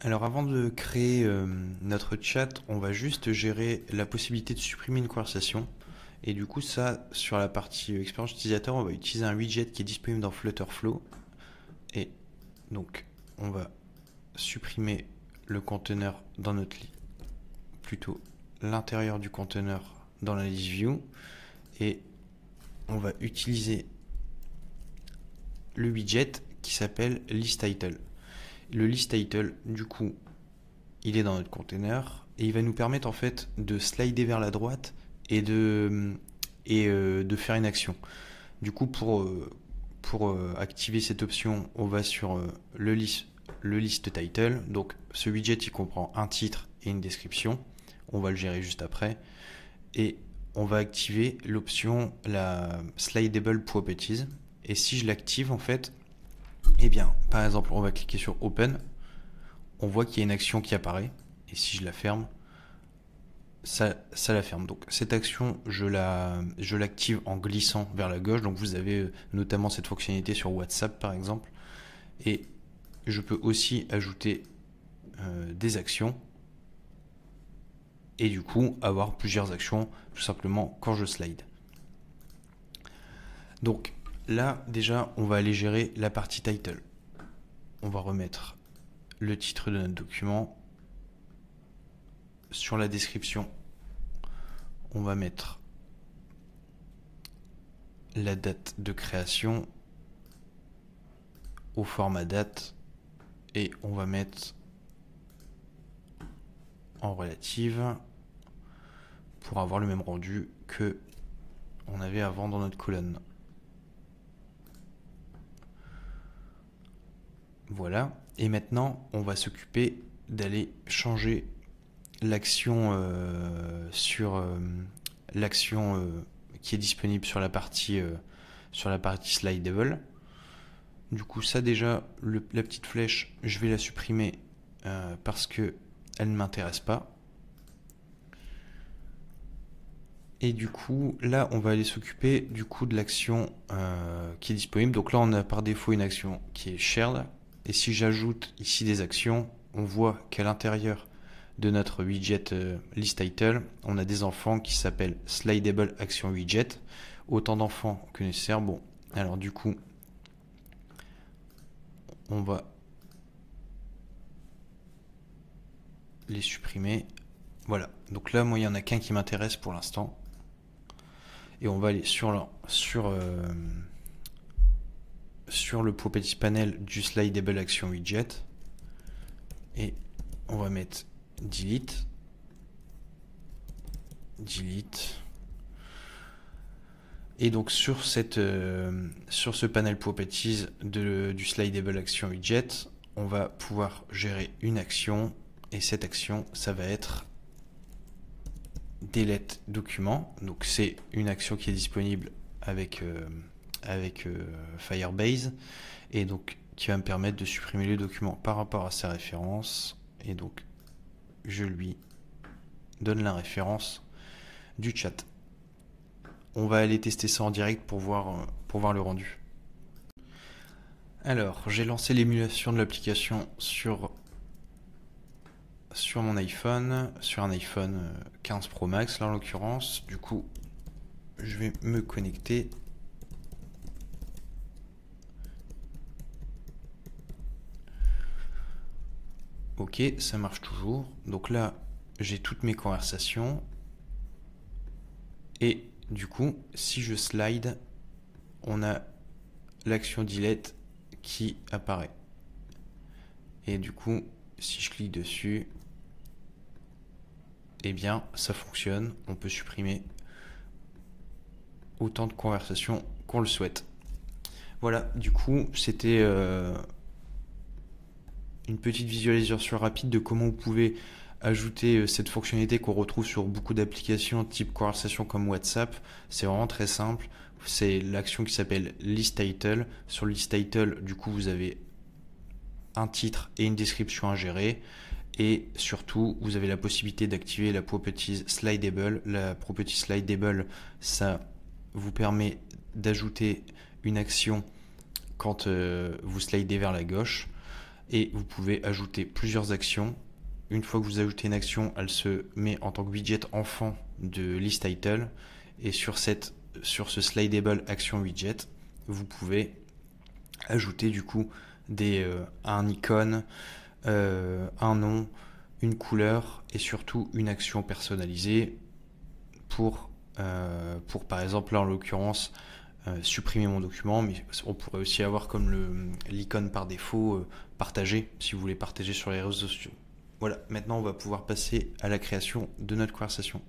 Alors avant de créer notre chat, on va juste gérer la possibilité de supprimer une conversation. Et du coup ça, sur la partie expérience utilisateur, on va utiliser un widget qui est disponible dans Flutterflow. Et donc on va supprimer le conteneur dans notre plutôt l'intérieur du conteneur dans la list view. Et on va utiliser le widget qui s'appelle listTitle. Le listTitle, du coup, il est dans notre container et il va nous permettre en fait de slider vers la droite et de faire une action. Du coup, pour activer cette option, on va sur le list title. Donc, ce widget, il comprend un titre et une description. On va le gérer juste après. Et on va activer l'option la slidable properties. Et si je l'active, en fait, eh bien, par exemple, on va cliquer sur Open. On voit qu'il y a une action qui apparaît. Et si je la ferme, ça la ferme. Donc cette action, je l'active en glissant vers la gauche. Donc vous avez notamment cette fonctionnalité sur WhatsApp, par exemple. Et je peux aussi ajouter des actions. Et du coup, avoir plusieurs actions, tout simplement, quand je slide. Donc là, déjà, on va aller gérer la partie title. On va remettre le titre de notre document. Sur la description, on va mettre la date de création au format date et on va mettre en relative pour avoir le même rendu que on avait avant dans notre colonne. Voilà, et maintenant on va s'occuper d'aller changer l'action l'action qui est disponible sur la partie slidable. Du coup, ça déjà, la petite flèche, je vais la supprimer parce que elle ne m'intéresse pas. Et du coup, là, on va aller s'occuper du coup de l'action qui est disponible. Donc là, on a par défaut une action qui est shared. Et si j'ajoute ici des actions, on voit qu'à l'intérieur de notre widget listTitle, on a des enfants qui s'appellent slidable action widget. Autant d'enfants que nécessaire. Bon, alors du coup, on va les supprimer. Voilà. Donc là, moi, il n'y en a qu'un qui m'intéresse pour l'instant. Et on va aller sur le properties panel du slidable action widget. Et on va mettre delete. Et donc sur ce panel properties du slidable action widget, on va pouvoir gérer une action. Et cette action, ça va être delete document. Donc c'est une action qui est disponible avec Firebase et donc qui va me permettre de supprimer le document par rapport à sa référence. Et donc je lui donne la référence du chat. On va aller tester ça en direct pour voir le rendu. Alors, j'ai lancé l'émulation de l'application sur mon iPhone, sur un iPhone 15 Pro Max là en l'occurrence. Du coup, je vais me connecter. Ok, ça marche toujours. Donc là, j'ai toutes mes conversations. Et du coup, si je slide, on a l'action delete qui apparaît. Et du coup, si je clique dessus, eh bien, ça fonctionne. On peut supprimer autant de conversations qu'on le souhaite. Voilà, du coup, c'était une petite visualisation rapide de comment vous pouvez ajouter cette fonctionnalité qu'on retrouve sur beaucoup d'applications type conversation comme WhatsApp. C'est vraiment très simple. C'est l'action qui s'appelle listTitle. Sur listTitle, du coup, vous avez un titre et une description à gérer. Et surtout, vous avez la possibilité d'activer la properties slidable. La property slidable, ça vous permet d'ajouter une action quand vous slidez vers la gauche. et vous pouvez ajouter plusieurs actions. Une fois que vous ajoutez une action, elle se met en tant que widget enfant de list title, et sur ce slidable action widget, vous pouvez ajouter du coup un icône, un nom, une couleur et surtout une action personnalisée pour par exemple là en l'occurrence supprimer mon document, mais on pourrait aussi avoir comme l'icône par défaut partager si vous voulez partager sur les réseaux sociaux. Voilà, maintenant on va pouvoir passer à la création de notre conversation.